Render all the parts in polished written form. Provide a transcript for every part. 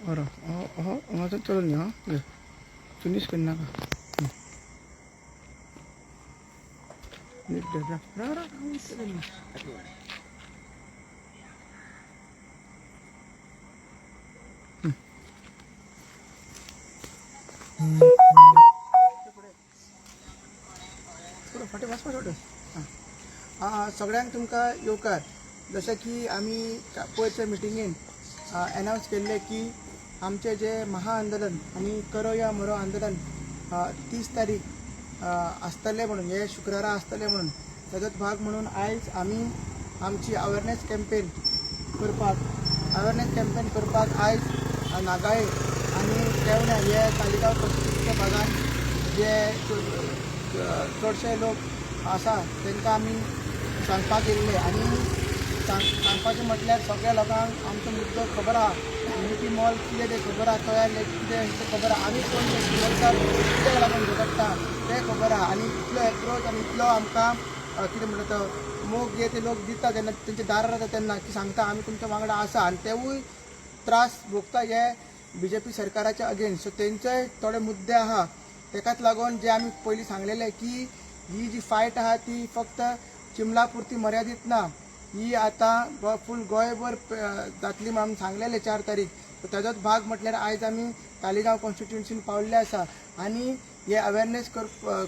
Ora, ngayon tulad niya, ha? Tunis ka na ka. Nagdada. Rara, kamu tulad niya. फाटे वाचपा छोटे सगळ्यांक तुमकां येवकार. जशें की आमी पयरच्या मिटिंगेन अनाउन्स केल्ले की आमचे जे महाआंदोलन आनी करो या मरो आंदोलन 30 तारीख आसतले म्हणून हे शुक्रारा आसतले म्हणून ताजोच भाग म्हणून आयज आमी आमची अवेरनेस कॅम्पेन करपाक आयज नागाळे आनी केवण्या हे तालिगांव कॉन्स्टिट्युन्सीच्या भागान जे चडशे लोक आसा तांकां आमी सांगपाक येयल्ले आनी सांगपाचें म्हटल्यार सगळ्या लोकांक आमचो मुद्दो खबर आहा. युनिटी मॉल कितें तें खबर आहा, तयार कितें तें खबर आहा, आमी कोण ते शिवरकार कित्याक लागून झगडटा तें खबर आहा. आनी इतलो एप्रोच आनी इतलो आमकां कितें म्हणटा तो मोग जे ते लोक दिता तेन्ना तेंचे दारार येता तेन्ना की सांगता आमी तुमच्या वांगडा आसा आनी तेवूय त्रास भोगता हे BJP सरकाराच्या अगेन्स्ट. सो तेंचेय थोडे मुद्दे आहा. तेकाच लागून जे आमी पयलीं सांगलेले की ही जी फायट आहा ती फक्त चिमला पुरती मर्यादीत ना, ही आतां फूल गोंयभर जातली म्हणून सांगलेले 4 तारीख. सो ताजोच भाग म्हटल्यार आयज आमी तालिगांव कॉन्स्टिट्युन्सीन पावल्ले आसा आनी हे अवेरनेस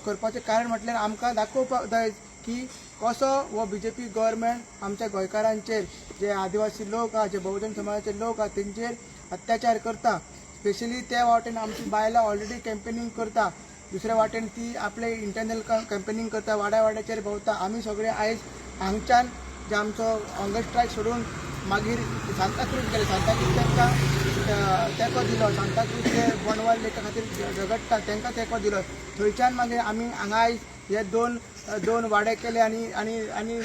करपाचें कारण म्हटल्यार आमकां दाखोवपाक जाय की कसो हो BJP गव्हर्मेंट आमच्या गोंयकारांचेर जे आदिवासी लोक आहा, जे बहुजन समाजाचे लोक आहा तेंचेर अत्याचार करता. स्पेशली त्या वाटेन आमची बायलां ऑलरेडी कॅम्पेनिंग करता, दुसऱ्या वाटेन ती आपले इंटरनल कॅम्पेनिंग करता, वाड्याचेर भोंवता. आमी सगळे आयज हांगच्यान जे आमचो हंगर स्ट्रायक सोडून मागीर सांताक्रूज गेले. सांताक्रूज तांकां तेंको दिलो, सांताक्रूज जे बोंडवाल लेका खातीर झगडटा तांकां तेंको दिलो. थंयच्यान मागीर आमी हांगा आयज हे दोन वाडे केले आनी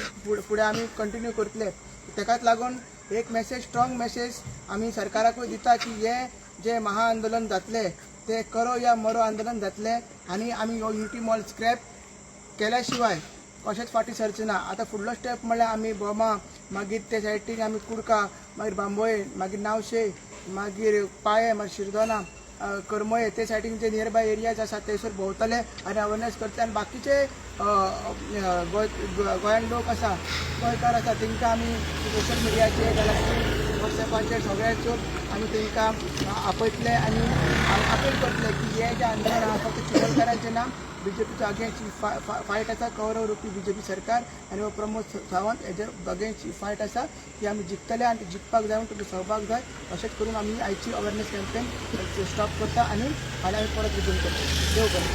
फुडें आमी कंटिन्यू करतले. तेकाच लागून एक मेसेज, स्ट्रॉंग मेसेज आमी सरकाराकूय दिता की हे जे महाआंदोलन जातले ते करो या मरो आंदोलन जातले आनी आमी हो युनिटी मॉल स्क्रॅप केल्या शिवाय कशेंच फाटी सरचे ना. आतां फुडलो स्टेप म्हणल्यार आमी बोमा, मागीर ते सायडीक आमी कुडका, मागीर बांबोये, मागीर नावशे, मागीर पाळे, मागीर शिरदोना, करमये ते सायडीन जे नियर बाय एरियाज आसा थंयसर भोंवतले आनी अवेरनेस करतले. आनी बाकीचे गोंयान लोक आसा, गोंयकार आसा तांकां आमी सोशल मिडियाचेर जाल्यार वॉट्सॅपाचेर सगळ्याचेर आमी तांकां आपयतले आनी अपील करतले की हे जे आंदोलन आहा फक्त चिखलकारांचें ना, BJPच्या अगेन्स्ट फायट आसा. कौरव रुपी BJP सरकार आनी हो प्रमोद सावंत हेजे अगेन्स्ट फायट आसा ती आमी जिखतले आनी जिखपाक जाय तुमचो सहभाग जाय. अशेंच करून आमी आयची अवेरनेस कॅम्पेन स्टॉप करता आनी फाल्यां आमी परत रिझ्यूम करता. देव बरें.